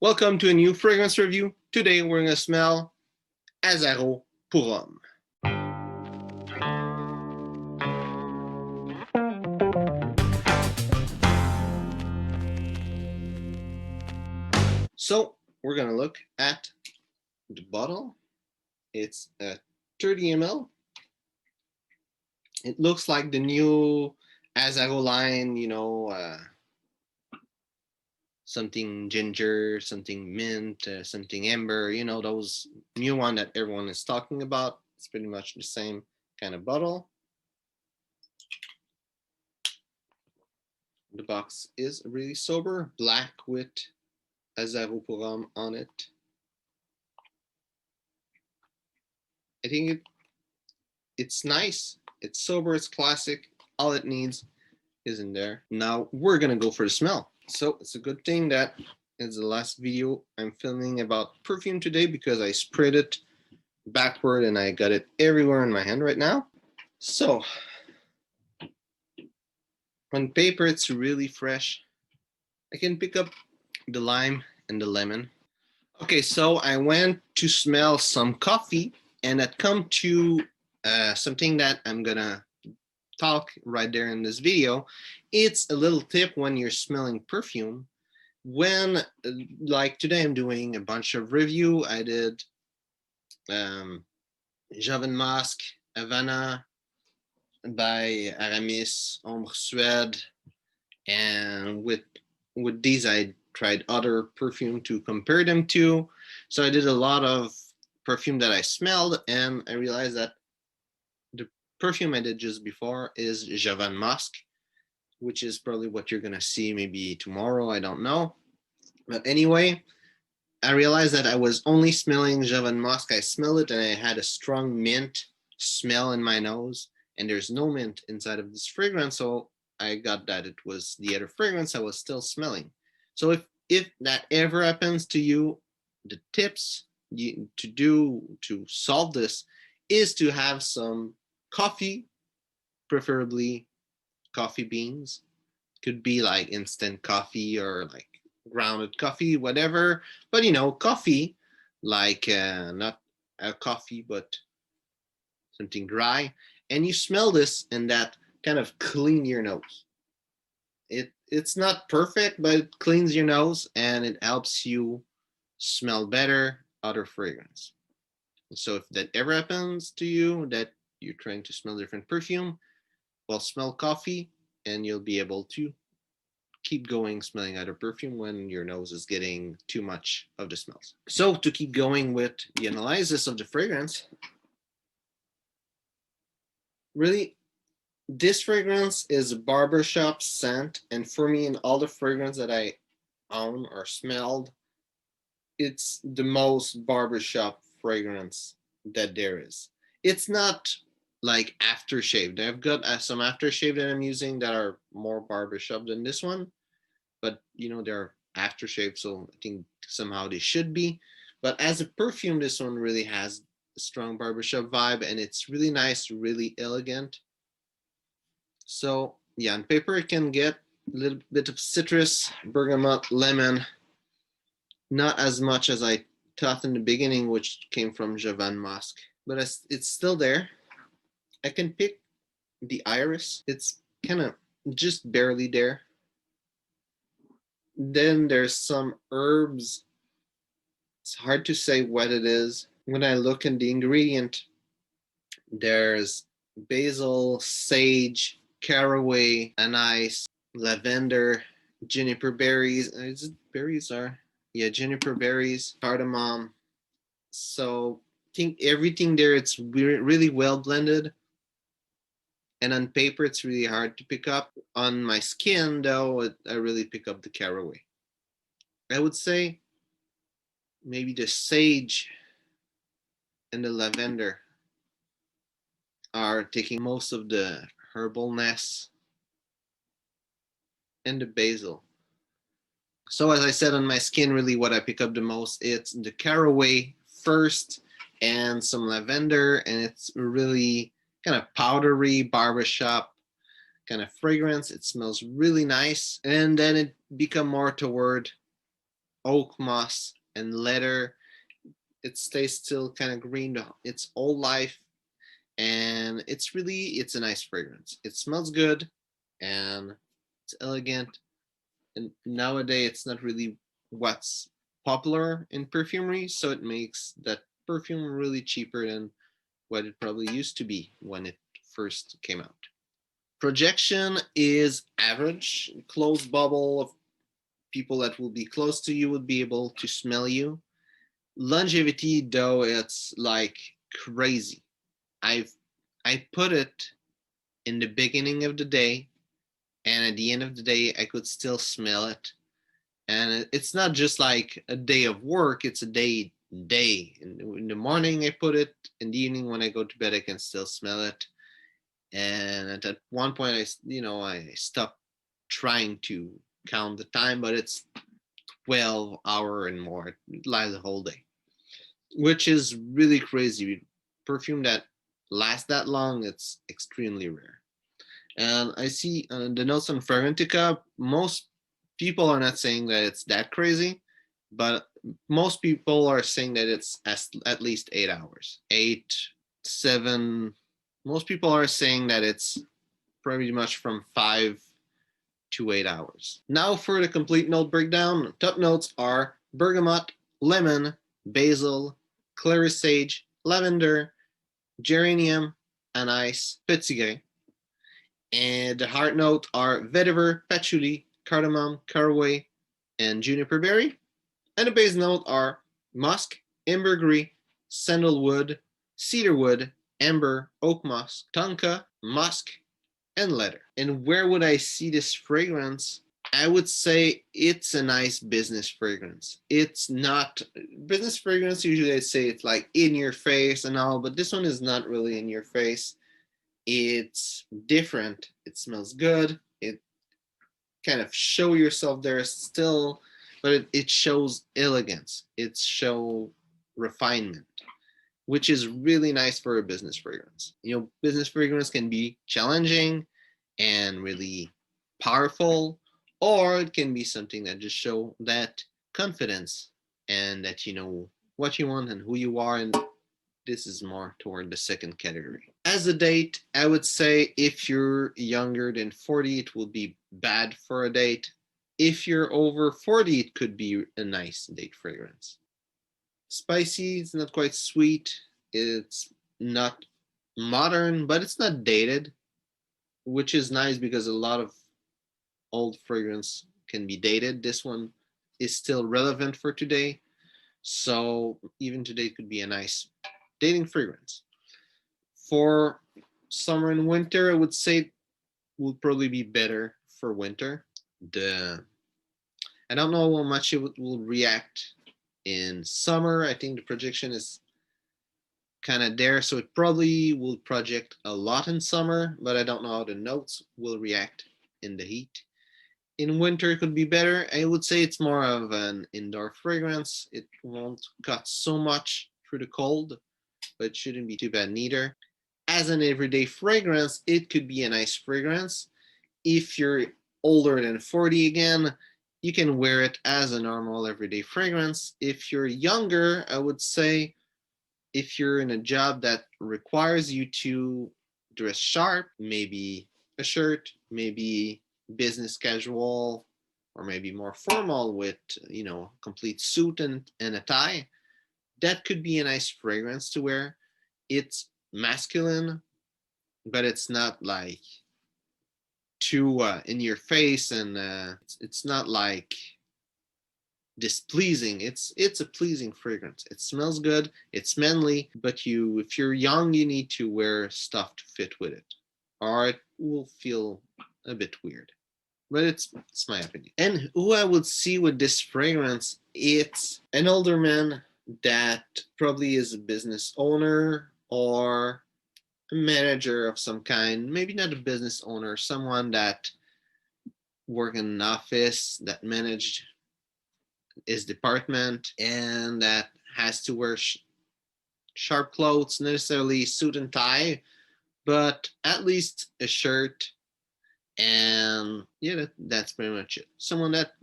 Welcome to a new fragrance review. Today we're going to smell Azzaro pour Homme. So we're going to look at the bottle. It's a 30 ml. It looks like the new Azzaro line, something ginger, something mint, something amber, those new one that everyone is talking about. It's pretty much the same kind of bottle. The box is really sober, black with Azzaro pour Homme on it. I think it's nice, it's sober, it's classic. All it needs is in there. Now we're gonna go for the smell. So it's a good thing that it's the last video I'm filming about perfume today because I sprayed it backward and I got it everywhere in my hand right now. So on paper it's really fresh. I can pick up the lime and the lemon. Okay, so I went to smell some coffee and that come to something that I'm gonna talk right there in this video. It's a little tip when you're smelling perfume. When, like today I'm doing a bunch of review. I did Musk, Havana by Aramis, Ombre Suede, and with these I tried other perfume to compare them to. So I did a lot of perfume that I smelled and I realized that the perfume I did just before is Musk, which is probably what you're gonna see maybe tomorrow, I don't know. But anyway, I realized that I was only smelling Musk. I smelled it and I had a strong mint smell in my nose and there's no mint inside of this fragrance, so I got that it was the other fragrance I was still smelling. So if that ever happens to you, the tips to solve this is to have some coffee, preferably coffee beans. Could be like instant coffee or like grounded coffee, whatever. But coffee, like not a coffee, but something dry. And you smell this and that kind of clean your nose. It's not perfect, but it cleans your nose and it helps you smell better other fragrance. So if that ever happens to you, that you're trying to smell different perfume, well, smell coffee and you'll be able to keep going smelling other perfume when your nose is getting too much of the smells. So to keep going with the analysis of the fragrance, really, this fragrance is a barbershop scent, and for me, in all the fragrance that I own or smelled, it's the most barbershop fragrance that there is. It's not like aftershave. I've got some aftershave that I'm using that are more barbershop than this one, but they're aftershave, so I think somehow they should be. But as a perfume, this one really has a strong barbershop vibe and it's really nice, really elegant. So yeah, on paper it can get a little bit of citrus, bergamot, lemon, not as much as I thought in the beginning, which came from Musk, but it's still there. I can pick the iris. It's kind of just barely there. Then there's some herbs. It's hard to say what it is. When I look in the ingredient, there's basil, sage, caraway, anise, lavender, juniper berries. Is it berries are? Yeah, juniper berries, cardamom. So I think everything there, it's really well blended. And on paper, it's really hard to pick up. On my skin, though, I really pick up the caraway. I would say maybe the sage and the lavender are taking most of the herbalness, and the basil. So as I said, on my skin, really what I pick up the most, it's the caraway first and some lavender, and it's really kind of powdery barbershop kind of fragrance. It smells really nice, and then it become more toward Oakmoss and leather. It stays still kind of green its whole life, and it's a nice fragrance. It smells good, and it's elegant. And nowadays, it's not really what's popular in perfumery, so it makes that perfume really cheaper than what it probably used to be when it first came out. Projection is average. Close bubble of people that will be close to you would be able to smell you. Longevity, though, it's like crazy. I've I put it in the beginning of the day, and at the end of the day, I could still smell it. And it's not just like a day of work; it's a day. In the morning, I put it. In the evening, when I go to bed, I can still smell it. And at one point, I stopped trying to count the time, but it's 12 hour and more. It lasts the whole day, which is really crazy. Perfume that lasts that long, it's extremely rare. And I see the notes on Fragrantica. Most people are not saying that it's that crazy, but most people are saying that it's at least 8 hours. 7. Most people are saying that it's pretty much from 5 to 8 hours. Now for the complete note breakdown. Top notes are bergamot, lemon, basil, clary sage, lavender, geranium, anise, petitgrain. And the heart notes are vetiver, patchouli, cardamom, caraway, and juniper berry. And the base notes are musk, ambergris, sandalwood, cedarwood, amber, oakmoss, tonka, musk, and leather. And where would I see this fragrance? I would say it's a nice business fragrance. It's not business fragrance. Usually I say it's like in your face and all, but this one is not really in your face. It's different. It smells good. It kind of show yourself there still, but it shows elegance. It show refinement, which is really nice for a business fragrance. Business fragrance can be challenging and really powerful, or it can be something that just show that confidence and that you know what you want and who you are, and this is more toward the second category. As a date, I would say if you're younger than 40, it will be bad for a date. If you're over 40, it could be a nice date fragrance. Spicy, it's not quite sweet. It's not modern, but it's not dated, which is nice because a lot of old fragrance can be dated. This one is still relevant for today. So even today could be a nice dating fragrance. For summer and winter, I would say will probably be better for winter. I don't know how much it will react in summer. I think the projection is kind of there, so it probably will project a lot in summer, but I don't know how the notes will react in the heat. In winter, it could be better. I would say it's more of an indoor fragrance. It won't cut so much through the cold, but it shouldn't be too bad neither. As an everyday fragrance, it could be a nice fragrance. If you're older than 40 again, you can wear it as a normal everyday fragrance. If you're younger, I would say if you're in a job that requires you to dress sharp, maybe a shirt, maybe business casual, or maybe more formal with, complete suit and a tie, that could be a nice fragrance to wear. It's masculine, but it's not like too in your face, and it's not like displeasing. It's a pleasing fragrance. It smells good. It's manly, but if you're young, you need to wear stuff to fit with it, or it will feel a bit weird. But it's my opinion. And who I would see with this fragrance, it's an older man that probably is a business owner or a manager of some kind. Maybe not a business owner, someone that worked in an office, that managed his department, and that has to wear sharp clothes, not necessarily suit and tie, but at least a shirt. And yeah, that's pretty much it. Someone that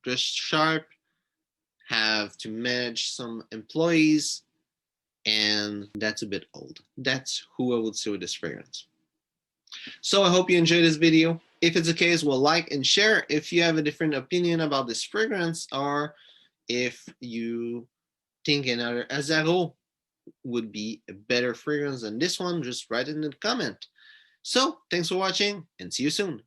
dressed sharp, have to manage some employees, and that's a bit old. That's who I would say with this fragrance. So I hope you enjoyed this video. If it's the case, well, like and share. If you have a different opinion about this fragrance, or if you think another Azzaro would be a better fragrance than this one, just write it in the comment. So thanks for watching and see you soon.